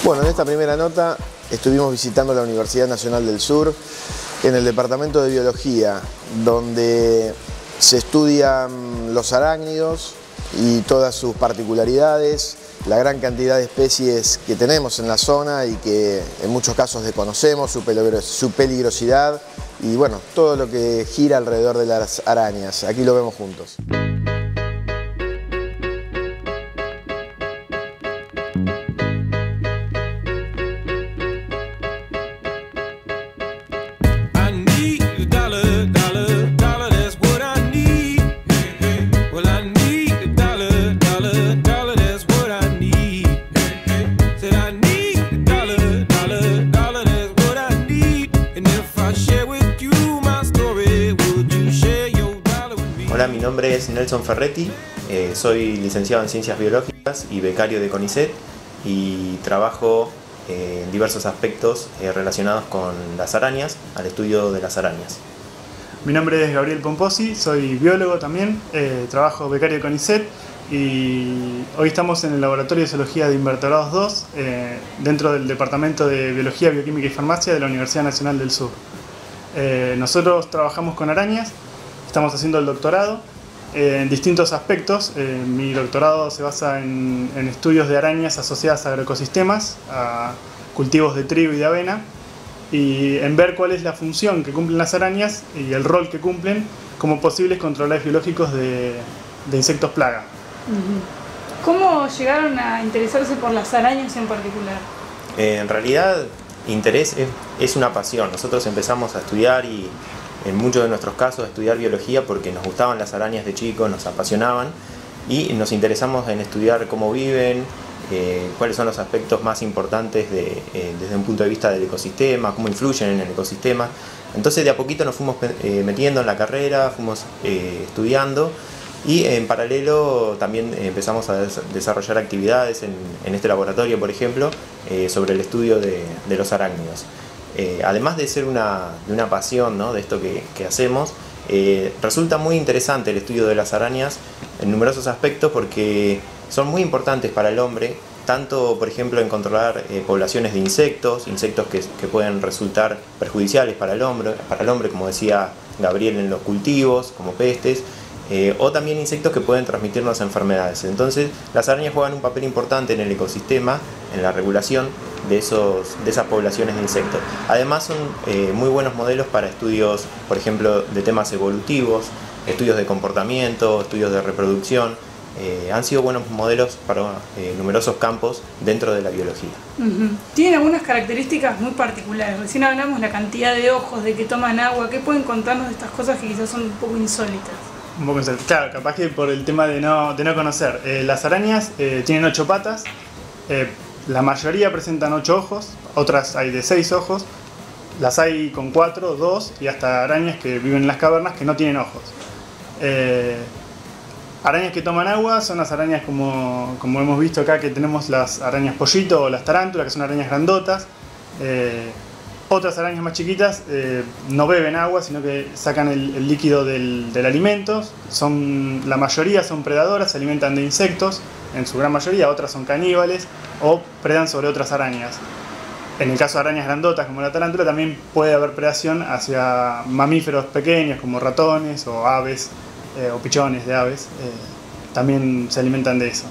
Bueno, en esta primera nota estuvimos visitando la Universidad Nacional del Sur en el Departamento de Biología, donde se estudian los arácnidos y todas sus particularidades, la gran cantidad de especies que tenemos en la zona y que en muchos casos desconocemos, su peligrosidad y bueno, todo lo que gira alrededor de las arañas. Aquí lo vemos juntos. Hola, mi nombre es Nelson Ferretti, soy licenciado en Ciencias Biológicas y becario de CONICET y trabajo en diversos aspectos relacionados con las arañas, al estudio de las arañas. Mi nombre es Gabriel Pomposi, soy biólogo también, trabajo becario de CONICET y hoy estamos en el Laboratorio de Zoología de Invertebrados 2 dentro del Departamento de Biología, Bioquímica y Farmacia de la Universidad Nacional del Sur. Nosotros trabajamos con arañas. Estamos haciendo el doctorado en distintos aspectos. Mi doctorado se basa en estudios de arañas asociadas a agroecosistemas, a cultivos de trigo y de avena, y en ver cuál es la función que cumplen las arañas y el rol que cumplen como posibles controladores biológicos de insectos plaga. ¿Cómo llegaron a interesarse por las arañas en particular? En realidad, interés es una pasión. Nosotros empezamos a estudiar y en muchos de nuestros casos a estudiar biología porque nos gustaban las arañas de chicos, nos apasionaban y nos interesamos en estudiar cómo viven, cuáles son los aspectos más importantes desde un punto de vista del ecosistema, cómo influyen en el ecosistema. Entonces de a poquito nos fuimos metiendo en la carrera, fuimos estudiando y en paralelo también empezamos a desarrollar actividades en este laboratorio, por ejemplo, sobre el estudio de los arácnidos. Además de ser una pasión, ¿no?, de esto que hacemos, resulta muy interesante el estudio de las arañas en numerosos aspectos porque son muy importantes para el hombre, tanto por ejemplo en controlar poblaciones de insectos que pueden resultar perjudiciales para el hombre, como decía Gabriel, en los cultivos, como pestes, o también insectos que pueden transmitirnos enfermedades. Entonces las arañas juegan un papel importante en el ecosistema, en la regulación de esas poblaciones de insectos. Además son muy buenos modelos para estudios, por ejemplo, de temas evolutivos, estudios de comportamiento, estudios de reproducción. Han sido buenos modelos para numerosos campos dentro de la biología. Tienen algunas características muy particulares. Recién hablamos de la cantidad de ojos, de que toman agua. ¿Qué pueden contarnos de estas cosas que quizás son un poco insólitas? Un poco insólito. Claro, capaz que por el tema de no conocer. Las arañas tienen 8 patas. La mayoría presentan 8 ojos, otras hay de 6 ojos, las hay con 4, 2 y hasta arañas que viven en las cavernas que no tienen ojos. Arañas que toman agua son las arañas como hemos visto acá, que tenemos las arañas pollito o las tarántulas, que son arañas grandotas. Otras arañas más chiquitas no beben agua, sino que sacan el líquido del alimento. La mayoría son predadoras, se alimentan de insectos, en su gran mayoría. Otras son caníbales o predan sobre otras arañas. En el caso de arañas grandotas como la tarántula también puede haber predación hacia mamíferos pequeños como ratones o aves o pichones de aves. También se alimentan de eso.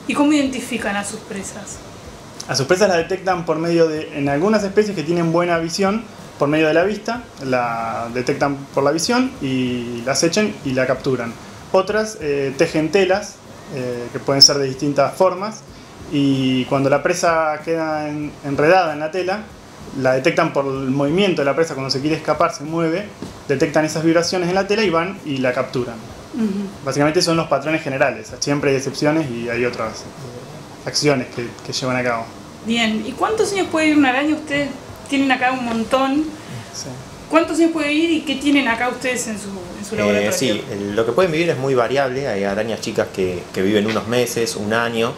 ¿Y cómo identifican a sus presas? A sus presas las detectan por medio en algunas especies que tienen buena visión, por medio de la vista, la detectan por la visión y la acechan y la capturan. Otras tejen telas, que pueden ser de distintas formas, y cuando la presa queda enredada en la tela, la detectan por el movimiento de la presa. Cuando se quiere escapar, se mueve, detectan esas vibraciones en la tela y van y la capturan. Básicamente son los patrones generales, siempre hay excepciones y hay otras acciones que llevan a cabo. Bien, ¿y cuántos años puede vivir una araña? Ustedes tienen acá un montón. Sí. ¿Cuántos años puede vivir y qué tienen acá ustedes en su laboratorio? Sí, lo que pueden vivir es muy variable. Hay arañas chicas que viven unos meses, un año,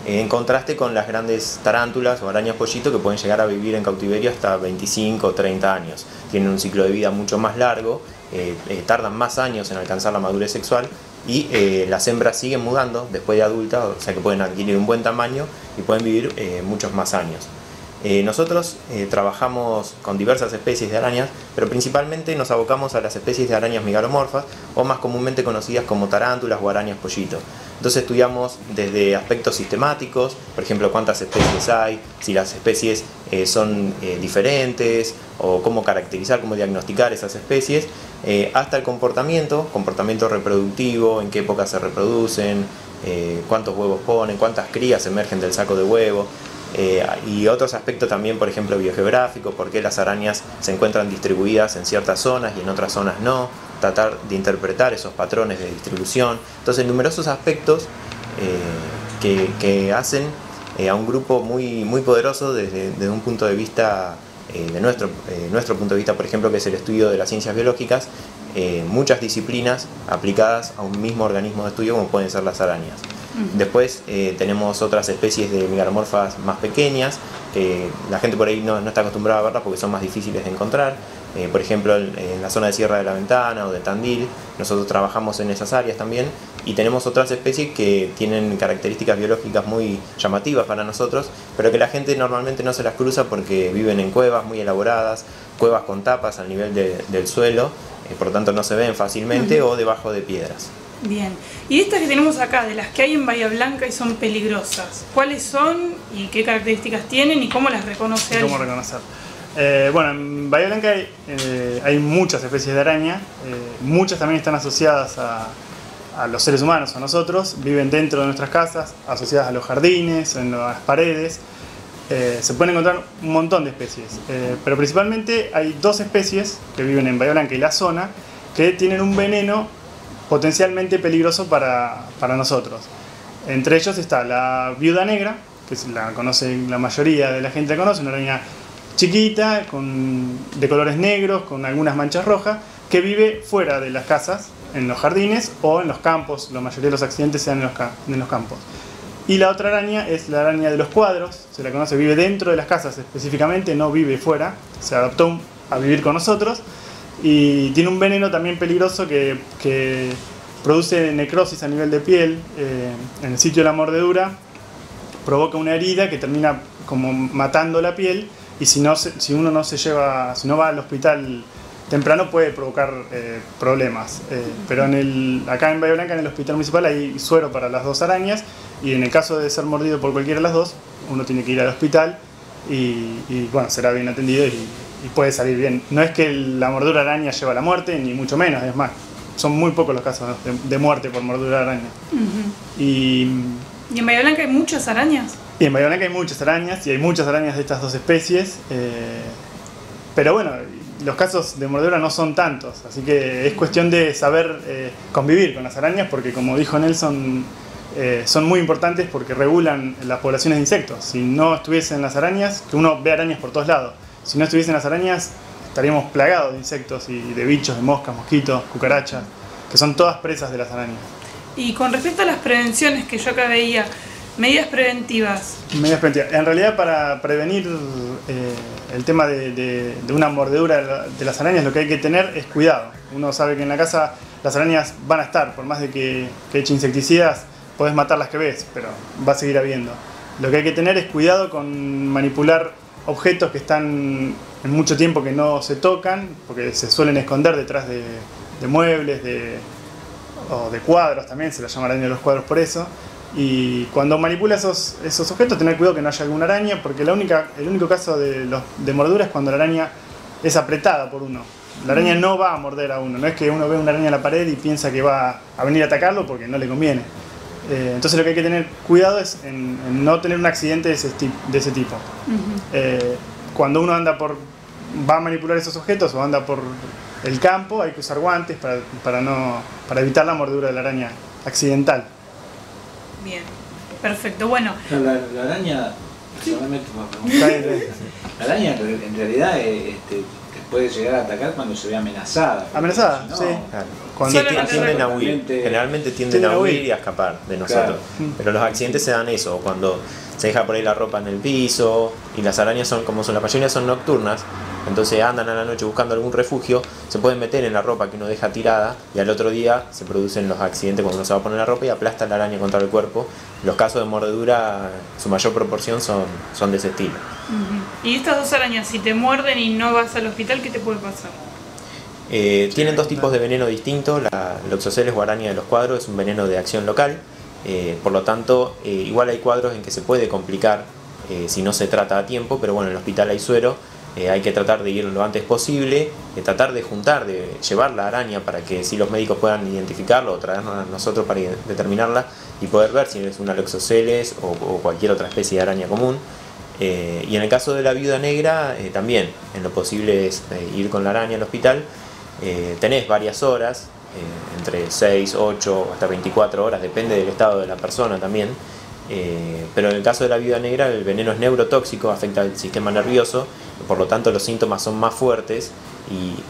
en contraste con las grandes tarántulas o arañas pollito que pueden llegar a vivir en cautiverio hasta 25 o 30 años. Tienen un ciclo de vida mucho más largo, tardan más años en alcanzar la madurez sexual y las hembras siguen mudando después de adultas, o sea que pueden adquirir un buen tamaño y pueden vivir muchos más años. Nosotros trabajamos con diversas especies de arañas, pero principalmente nos abocamos a las especies de arañas megalomorfas, o más comúnmente conocidas como tarántulas o arañas pollito. Entonces estudiamos desde aspectos sistemáticos, por ejemplo, cuántas especies hay, si las especies son diferentes, o cómo caracterizar, cómo diagnosticar esas especies, hasta el comportamiento reproductivo, en qué época se reproducen, cuántos huevos ponen, cuántas crías emergen del saco de huevo. Y otros aspectos también, por ejemplo, biogeográficos, por qué las arañas se encuentran distribuidas en ciertas zonas y en otras zonas no, tratar de interpretar esos patrones de distribución. Entonces, numerosos aspectos que hacen a un grupo muy poderoso desde un punto de vista, de nuestro punto de vista, por ejemplo, que es el estudio de las ciencias biológicas, muchas disciplinas aplicadas a un mismo organismo de estudio como pueden ser las arañas. Después tenemos otras especies de megalomorfas más pequeñas, que la gente por ahí no está acostumbrada a verlas porque son más difíciles de encontrar. Por ejemplo, en la zona de Sierra de la Ventana o de Tandil, nosotros trabajamos en esas áreas también, y tenemos otras especies que tienen características biológicas muy llamativas para nosotros, pero que la gente normalmente no se las cruza porque viven en cuevas muy elaboradas, cuevas con tapas al nivel del suelo, por lo tanto no se ven fácilmente, o debajo de piedras. Bien, y estas que tenemos acá, de las que hay en Bahía Blanca y son peligrosas, ¿cuáles son y qué características tienen y cómo las reconoce alguien? ¿Cómo reconocer? Bueno, en Bahía Blanca hay muchas especies de araña, muchas también están asociadas a los seres humanos, a nosotros, viven dentro de nuestras casas, asociadas a los jardines, en las paredes. Se pueden encontrar un montón de especies, pero principalmente hay dos especies que viven en Bahía Blanca y la zona que tienen un veneno potencialmente peligroso para nosotros. Entre ellos está la viuda negra, que la conoce la mayoría de la gente, la conoce, una araña chiquita, de colores negros, con algunas manchas rojas, que vive fuera de las casas, en los jardines o en los campos. La mayoría de los accidentes se dan en los campos. Y la otra araña es la araña de los cuadros, se la conoce, vive dentro de las casas específicamente, no vive fuera, se adaptó a vivir con nosotros. Y tiene un veneno también peligroso que produce necrosis a nivel de piel, en el sitio de la mordedura, provoca una herida que termina como matando la piel, y si uno no va al hospital temprano puede provocar problemas. Pero acá en Bahía Blanca, en el hospital municipal, hay suero para las dos arañas, y en el caso de ser mordido por cualquiera de las dos, uno tiene que ir al hospital y bueno, será bien atendido y puede salir bien. No es que la mordedura de araña lleva a la muerte, ni mucho menos, es más, son muy pocos los casos de muerte por mordedura de araña. ¿Y en Bahía Blanca hay muchas arañas? Y en Bahía Blanca hay muchas arañas, y hay muchas arañas de estas dos especies, pero bueno, los casos de mordedura no son tantos, así que es cuestión de saber convivir con las arañas, porque como dijo Nelson, son muy importantes porque regulan las poblaciones de insectos. Si no estuviesen las arañas, que uno ve arañas por todos lados, si no estuviesen las arañas estaríamos plagados de insectos y de bichos, de moscas, mosquitos, cucarachas, que son todas presas de las arañas. Y con respecto a las prevenciones que yo acá veía, medidas preventivas. En realidad, para prevenir el tema de una mordedura de las arañas, lo que hay que tener es cuidado. Uno sabe que en la casa las arañas van a estar, por más de que eche insecticidas, podés matar las que ves, pero va a seguir habiendo. Lo que hay que tener es cuidado con manipular objetos que están en mucho tiempo que no se tocan, porque se suelen esconder detrás de muebles o de cuadros también, se la llama araña de los cuadros por eso. Y cuando manipula esos objetos, tener cuidado que no haya alguna araña, porque el único caso de mordedura es cuando la araña es apretada por uno. La araña no va a morder a uno, no es que uno ve una araña en la pared y piensa que va a venir a atacarlo porque no le conviene. Entonces lo que hay que tener cuidado es en no tener un accidente de ese tipo. Cuando uno va a manipular esos objetos o anda por el campo, hay que usar guantes para evitar la mordedura de la araña accidental. Bien, perfecto, bueno. La araña, solamente la araña en realidad te puede llegar a atacar cuando se ve amenazada. ¿Amenazada? Si no, sí. Sí, tienden a huir, generalmente tienden a huir y a escapar de nosotros. Claro. Pero los accidentes se dan eso, cuando se deja por ahí la ropa en el piso, y las arañas la mayoría son nocturnas, entonces andan a la noche buscando algún refugio, se pueden meter en la ropa que uno deja tirada y al otro día se producen los accidentes cuando uno se va a poner la ropa y aplasta la araña contra el cuerpo. Los casos de mordedura, su mayor proporción son de ese estilo. Y estas 2 arañas, si te muerden y no vas al hospital, ¿qué te puede pasar? Tienen 2 tipos de veneno distintos. La Loxoceles o araña de los cuadros es un veneno de acción local, por lo tanto igual hay cuadros en que se puede complicar si no se trata a tiempo, pero bueno, en el hospital hay suero. Hay que tratar de ir lo antes posible, tratar de llevar la araña para que si los médicos puedan identificarlo o traernos a nosotros para determinarla y poder ver si es una Loxoceles o cualquier otra especie de araña común. Y en el caso de la viuda negra también, en lo posible es ir con la araña al hospital. Tenés varias horas, entre 6, 8 hasta 24 horas, depende del estado de la persona también. Pero en el caso de la viuda negra el veneno es neurotóxico, afecta al sistema nervioso, por lo tanto los síntomas son más fuertes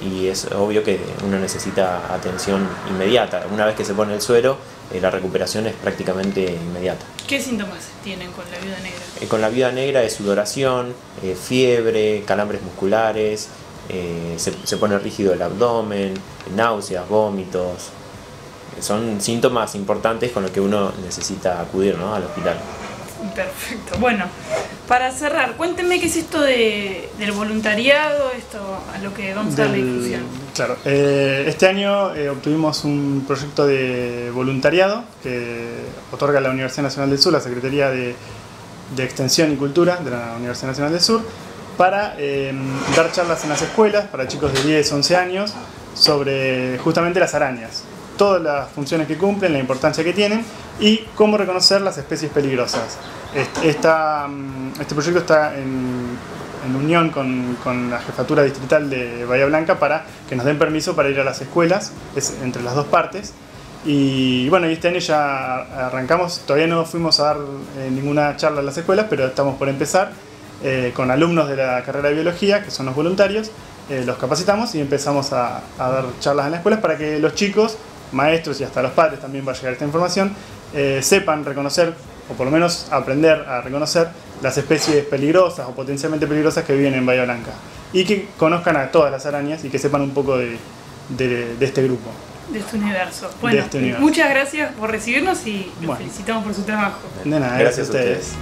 y es obvio que uno necesita atención inmediata. Una vez que se pone el suero, la recuperación es prácticamente inmediata. ¿Qué síntomas tienen con la viuda negra? Con la viuda negra es sudoración, fiebre, calambres musculares, se pone rígido el abdomen, náuseas, vómitos. Son síntomas importantes con los que uno necesita acudir, ¿no?, al hospital. Perfecto. Bueno, para cerrar, cuéntenme qué es esto del voluntariado, esto a lo que vamos a dar la difusión. Claro, este año obtuvimos un proyecto de voluntariado que otorga la Universidad Nacional del Sur, la Secretaría de Extensión y Cultura de la Universidad Nacional del Sur, para dar charlas en las escuelas para chicos de 10, 11 años sobre justamente las arañas. Todas las funciones que cumplen, la importancia que tienen y cómo reconocer las especies peligrosas. Este proyecto está en unión con la Jefatura Distrital de Bahía Blanca para que nos den permiso para ir a las escuelas, es entre las 2 partes. Y bueno, este año ya arrancamos, todavía no fuimos a dar ninguna charla en las escuelas, pero estamos por empezar con alumnos de la carrera de biología, que son los voluntarios, los capacitamos y empezamos a dar charlas en las escuelas para que los chicos, maestros y hasta los padres también va a llegar esta información, sepan reconocer o por lo menos aprender a reconocer las especies peligrosas o potencialmente peligrosas que viven en Bahía Blanca y que conozcan a todas las arañas y que sepan un poco de este grupo. De este universo. Bueno, muchas gracias por recibirnos y los felicitamos por su trabajo. De nada, gracias a ustedes.